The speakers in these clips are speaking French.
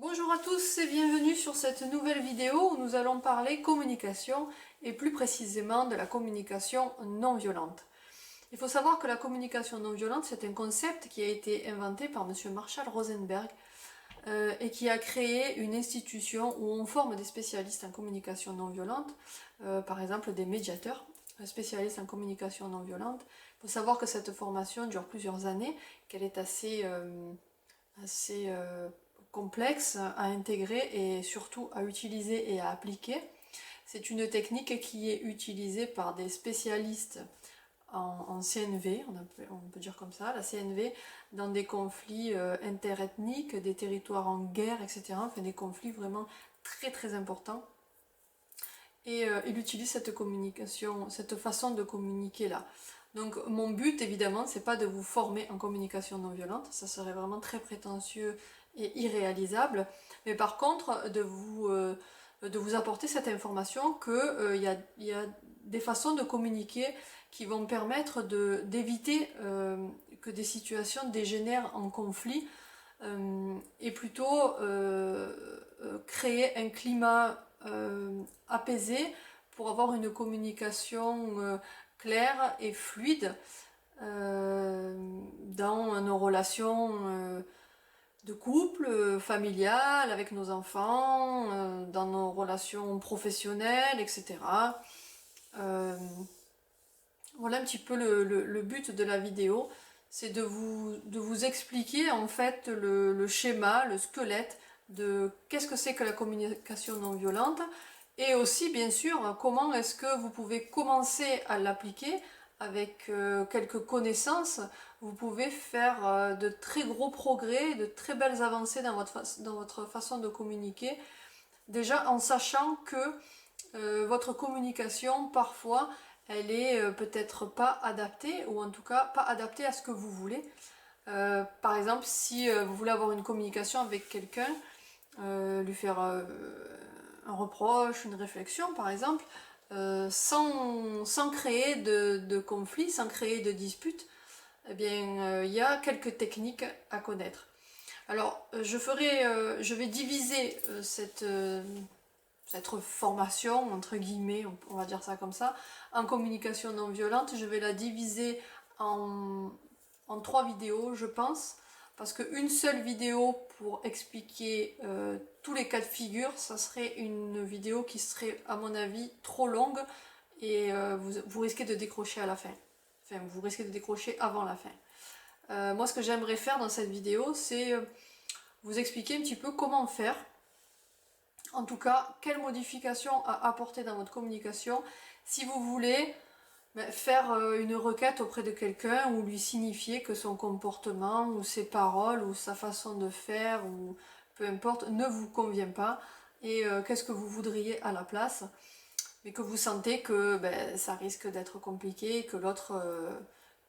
Bonjour à tous et bienvenue sur cette nouvelle vidéo où nous allons parler communication et plus précisément de la communication non violente. Il faut savoir que la communication non violente, c'est un concept qui a été inventé par monsieur Marshall Rosenberg et qui a créé une institution où on forme des spécialistes en communication non violente, par exemple des médiateurs spécialistes en communication non violente. Il faut savoir que cette formation dure plusieurs années, qu'elle est assez complexe à intégrer et surtout à utiliser et à appliquer. C'est une technique qui est utilisée par des spécialistes en CNV, on peut dire comme ça, la CNV, dans des conflits interethniques, des territoires en guerre, etc. Enfin des conflits vraiment très très importants. Et il utilise cette communication, cette façon de communiquer là. Donc mon but évidemment c'est pas de vous former en communication non violente, ça serait vraiment très prétentieux et irréalisable, mais par contre de vous apporter cette information que il y a des façons de communiquer qui vont permettre d'éviter que des situations dégénèrent en conflit et plutôt créer un climat apaisé pour avoir une communication claire et fluide dans nos relations de couple, familiales, avec nos enfants, dans nos relations professionnelles, etc. Voilà un petit peu le but de la vidéo, c'est de vous expliquer en fait le schéma, le squelette de qu'est-ce que c'est que la communication non violente et aussi bien sûr comment est-ce que vous pouvez commencer à l'appliquer avec quelques connaissances. Vous pouvez faire de très gros progrès, de très belles avancées dans votre façon de communiquer, déjà en sachant que votre communication parfois elle est peut-être pas adaptée, ou en tout cas pas adaptée à ce que vous voulez. Par exemple, si vous voulez avoir une communication avec quelqu'un, lui faire un reproche, une réflexion par exemple, sans créer de conflit, sans créer de dispute, eh bien il y a quelques techniques à connaître. Alors je vais diviser cette formation, entre guillemets, on va dire ça comme ça, en communication non violente. Je vais la diviser en 3 vidéos, je pense, parce qu'une seule vidéo pour expliquer tous les cas de figure, ça serait une vidéo qui serait, à mon avis, trop longue et vous risquez de décrocher à la fin. Enfin, vous risquez de décrocher avant la fin. Moi, ce que j'aimerais faire dans cette vidéo, c'est vous expliquer un petit peu comment faire. En tout cas, quelles modifications à apporter dans votre communication si vous voulez faire une requête auprès de quelqu'un ou lui signifier que son comportement ou ses paroles ou sa façon de faire ou peu importe ne vous convient pas et qu'est-ce que vous voudriez à la place, mais que vous sentez que ça risque d'être compliqué, que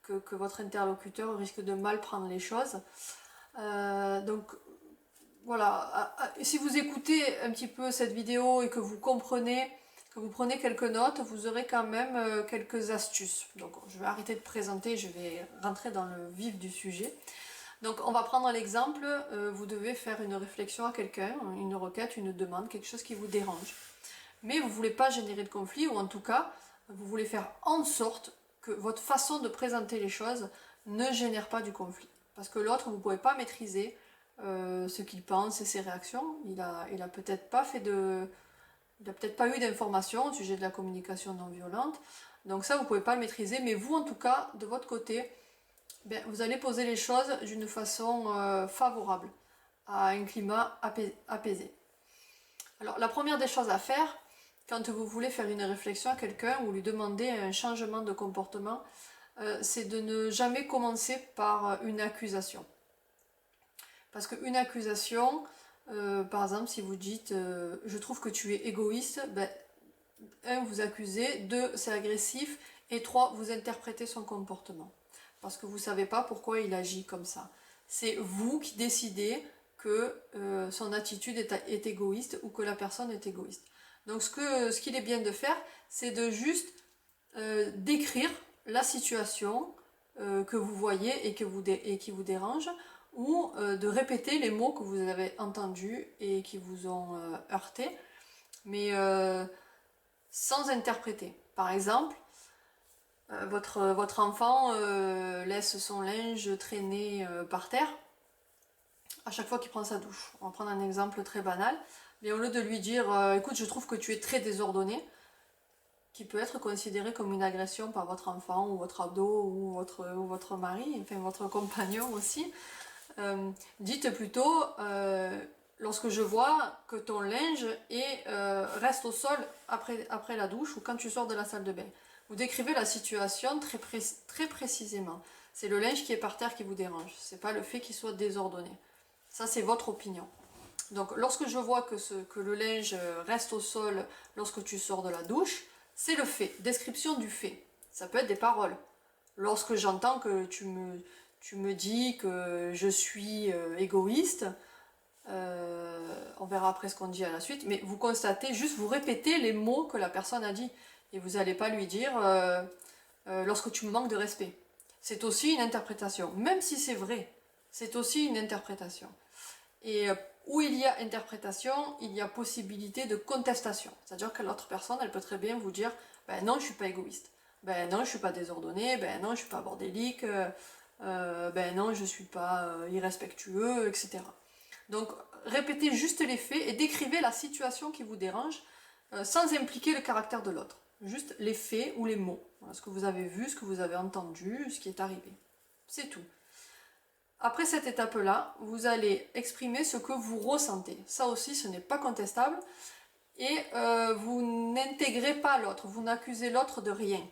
que votre interlocuteur risque de mal prendre les choses. Donc voilà, si vous écoutez un petit peu cette vidéo et que vous comprenez, que vous prenez quelques notes, vous aurez quand même quelques astuces. Donc je vais arrêter de présenter, je vais rentrer dans le vif du sujet. Donc on va prendre l'exemple, vous devez faire une réflexion à quelqu'un, une requête, une demande, quelque chose qui vous dérange. Mais vous ne voulez pas générer de conflit, ou en tout cas, vous voulez faire en sorte que votre façon de présenter les choses ne génère pas du conflit. Parce que l'autre, vous ne pouvez pas maîtriser ce qu'il pense et ses réactions. Il a peut-être pas il a peut-être pas eu d'informations au sujet de la communication non violente. Donc ça, vous pouvez pas le maîtriser. Mais vous, en tout cas, de votre côté, vous allez poser les choses d'une façon favorable, à un climat apaisé. Alors, la première des choses à faire, quand vous voulez faire une réflexion à quelqu'un ou lui demander un changement de comportement, c'est de ne jamais commencer par une accusation. Parce qu'une accusation, par exemple, si vous dites je trouve que tu es égoïste, un, vous accusez, deux, c'est agressif, et trois, vous interprétez son comportement. Parce que vous ne savez pas pourquoi il agit comme ça. C'est vous qui décidez que son attitude est égoïste ou que la personne est égoïste. Donc ce qu'il est bien de faire, c'est de juste décrire la situation que vous voyez et qui vous dérange, ou de répéter les mots que vous avez entendus et qui vous ont heurté, mais sans interpréter. Par exemple, votre enfant laisse son linge traîner par terre à chaque fois qu'il prend sa douche. On va prendre un exemple très banal. Mais au lieu de lui dire écoute, je trouve que tu es très désordonné, qui peut être considéré comme une agression par votre enfant ou votre ado ou votre mari, enfin votre compagnon aussi, dites plutôt lorsque je vois que ton linge reste au sol après la douche ou quand tu sors de la salle de bain. Vous décrivez la situation très précisément. C'est le linge qui est par terre qui vous dérange, c'est pas le fait qu'il soit désordonné. Ça, c'est votre opinion. Donc, lorsque je vois que le linge reste au sol lorsque tu sors de la douche, c'est le fait, description du fait. Ça peut être des paroles. Lorsque j'entends que tu me dis que je suis égoïste, on verra après ce qu'on dit à la suite, mais vous constatez, juste vous répétez les mots que la personne a dit. Et vous n'allez pas lui dire lorsque tu me manques de respect. C'est aussi une interprétation. Même si c'est vrai, c'est aussi une interprétation. Et où il y a interprétation, il y a possibilité de contestation. C'est-à-dire que l'autre personne, elle peut très bien vous dire ben non, je suis pas égoïste. Ben non, je suis pas désordonné. Ben non, je suis pas bordélique. Ben non, je suis pas irrespectueux, etc. Donc, répétez juste les faits et décrivez la situation qui vous dérange sans impliquer le caractère de l'autre. Juste les faits ou les mots. Voilà, ce que vous avez vu, ce que vous avez entendu, ce qui est arrivé. C'est tout. Après cette étape-là, vous allez exprimer ce que vous ressentez. Ça aussi, ce n'est pas contestable. Et vous n'intégrez pas l'autre, vous n'accusez l'autre de rien.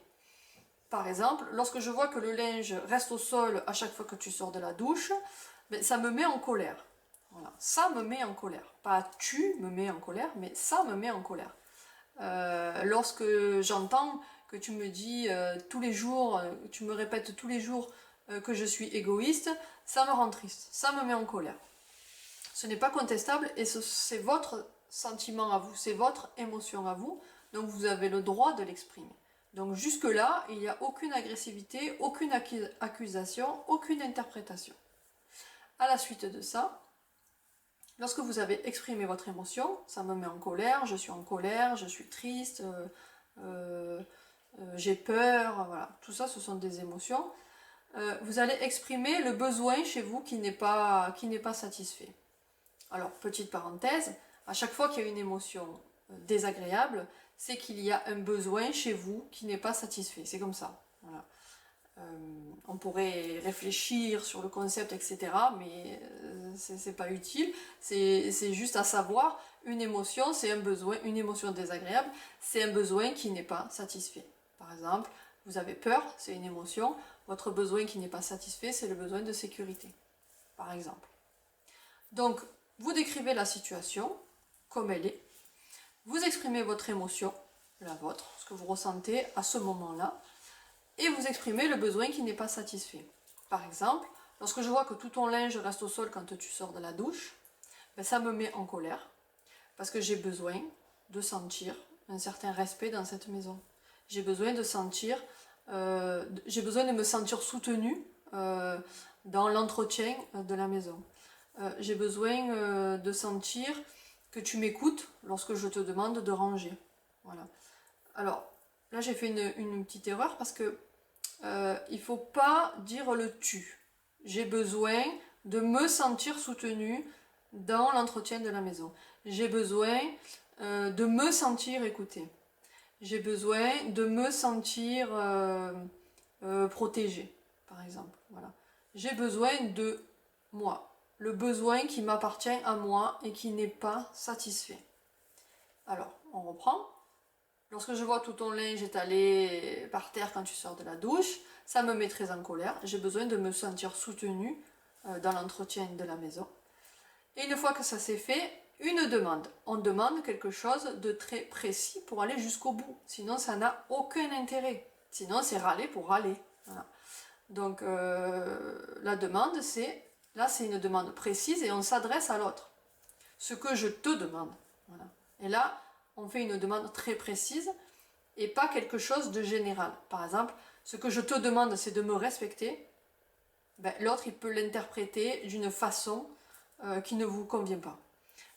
Par exemple, lorsque je vois que le linge reste au sol à chaque fois que tu sors de la douche, ben, ça me met en colère. Voilà. Ça me met en colère. Pas tu me mets en colère, mais ça me met en colère. Lorsque j'entends que tu me dis tous les jours, tu me répètes tous les jours que je suis égoïste, ça me rend triste, ça me met en colère. Ce n'est pas contestable et c'est votre sentiment à vous, c'est votre émotion à vous, donc vous avez le droit de l'exprimer. Donc jusque-là, il n'y a aucune agressivité, aucune accusation, aucune interprétation. À la suite de ça, lorsque vous avez exprimé votre émotion, ça me met en colère, je suis triste, j'ai peur, voilà, tout ça ce sont des émotions. Vous allez exprimer le besoin chez vous qui n'est pas satisfait. Alors, petite parenthèse, à chaque fois qu'il y a une émotion désagréable, c'est qu'il y a un besoin chez vous qui n'est pas satisfait. C'est comme ça. Voilà. On pourrait réfléchir sur le concept, etc., mais c'est pas utile. C'est juste à savoir, une émotion, c'est un besoin, une émotion désagréable, c'est un besoin qui n'est pas satisfait. Par exemple, vous avez peur, c'est une émotion. Votre besoin qui n'est pas satisfait, c'est le besoin de sécurité, par exemple. Donc, vous décrivez la situation comme elle est. Vous exprimez votre émotion, la vôtre, ce que vous ressentez à ce moment-là, et vous exprimez le besoin qui n'est pas satisfait. Par exemple, lorsque je vois que tout ton linge reste au sol quand tu sors de la douche, ben ça me met en colère, parce que j'ai besoin de sentir un certain respect dans cette maison. J'ai besoin de sentir, j'ai besoin de me sentir soutenue dans l'entretien de la maison. J'ai besoin de sentir que tu m'écoutes lorsque je te demande de ranger. Voilà. Alors, là j'ai fait une petite erreur parce que il faut pas dire le tu. J'ai besoin de me sentir soutenue dans l'entretien de la maison. J'ai besoin de me sentir écoutée. J'ai besoin de me sentir protégée, par exemple. Voilà. J'ai besoin de moi. Le besoin qui m'appartient à moi et qui n'est pas satisfait. Alors, on reprend. Lorsque je vois tout ton linge étalé par terre quand tu sors de la douche, ça me met très en colère. J'ai besoin de me sentir soutenue dans l'entretien de la maison. Et une fois que ça s'est fait, une demande. On demande quelque chose de très précis pour aller jusqu'au bout. Sinon, ça n'a aucun intérêt. Sinon, c'est râler pour râler. Voilà. Donc, la demande, là, c'est une demande précise et on s'adresse à l'autre. Ce que je te demande. Voilà. Et là, on fait une demande très précise et pas quelque chose de général. Par exemple, ce que je te demande, c'est de me respecter. ben, l'autre il peut l'interpréter d'une façon qui ne vous convient pas.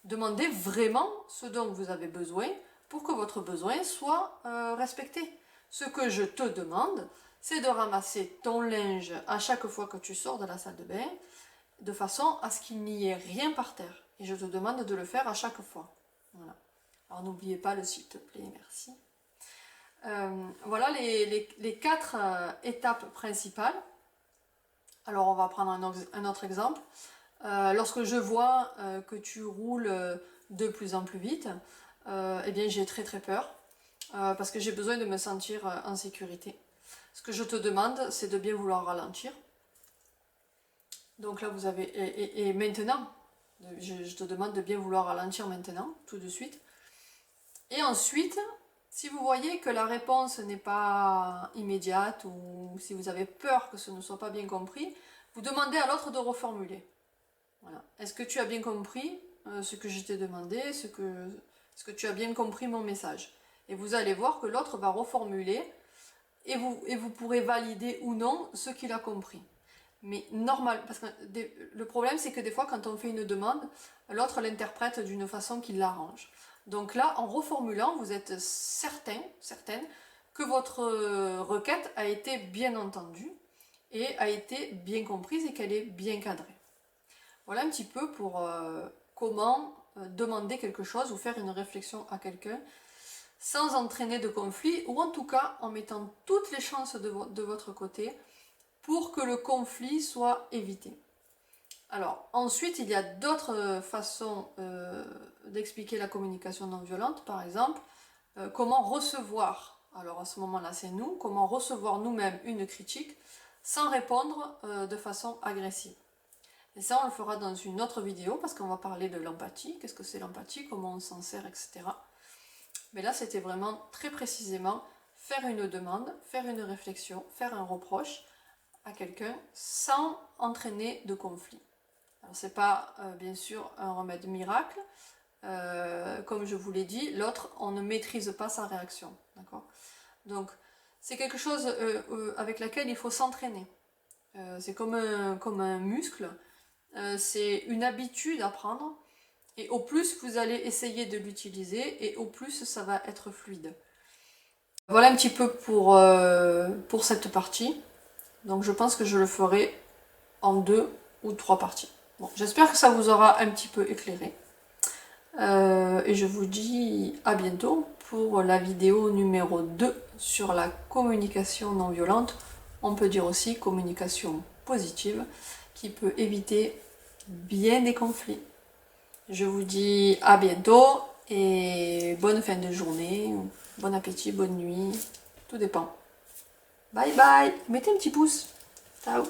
Demandez vraiment ce dont vous avez besoin pour que votre besoin soit respecté. Ce que je te demande, c'est de ramasser ton linge à chaque fois que tu sors de la salle de bain, de façon à ce qu'il n'y ait rien par terre. Et je te demande de le faire à chaque fois. Voilà. Alors n'oubliez pas le s'il te plaît, merci. Voilà les 4 étapes principales. Alors on va prendre un autre exemple. Lorsque je vois que tu roules de plus en plus vite, eh bien j'ai très peur parce que j'ai besoin de me sentir en sécurité. Ce que je te demande, c'est de bien vouloir ralentir. Donc là vous avez et maintenant, je te demande de bien vouloir ralentir maintenant, tout de suite. Et ensuite, si vous voyez que la réponse n'est pas immédiate ou si vous avez peur que ce ne soit pas bien compris, vous demandez à l'autre de reformuler. Voilà. Est-ce que tu as bien compris ce que je t'ai demandé, est-ce que tu as bien compris mon message? Et vous allez voir que l'autre va reformuler et vous pourrez valider ou non ce qu'il a compris. Mais normal, parce que le problème c'est que des fois quand on fait une demande, l'autre l'interprète d'une façon qui l'arrange. Donc là, en reformulant, vous êtes certaine que votre requête a été bien entendue et a été bien comprise et qu'elle est bien cadrée. Voilà un petit peu pour comment demander quelque chose ou faire une réflexion à quelqu'un sans entraîner de conflit ou en tout cas en mettant toutes les chances de votre côté pour que le conflit soit évité. Alors ensuite il y a d'autres façons d'expliquer la communication non violente, par exemple comment recevoir, alors à ce moment-là c'est nous, comment recevoir nous-mêmes une critique sans répondre de façon agressive. Et ça, on le fera dans une autre vidéo parce qu'on va parler de l'empathie. Qu'est-ce que c'est l'empathie, comment on s'en sert, etc. Mais là, c'était vraiment très précisément faire une demande, faire une réflexion, faire un reproche à quelqu'un sans entraîner de conflit. Alors, c'est pas, bien sûr, un remède miracle. Comme je vous l'ai dit, l'autre, on ne maîtrise pas sa réaction. D'accord ? Donc, c'est quelque chose avec laquelle il faut s'entraîner. C'est comme un muscle. C'est une habitude à prendre et au plus vous allez essayer de l'utiliser et au plus ça va être fluide. Voilà un petit peu pour cette partie. Donc je pense que je le ferai en 2 ou 3 parties. Bon, j'espère que ça vous aura un petit peu éclairé. Et je vous dis à bientôt pour la vidéo numéro 2 sur la communication non violente. On peut dire aussi communication positive qui peut éviter bien des conflits. Je vous dis à bientôt et bonne fin de journée, bon appétit, bonne nuit, tout dépend. Bye bye, mettez un petit pouce. Ciao.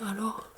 Alors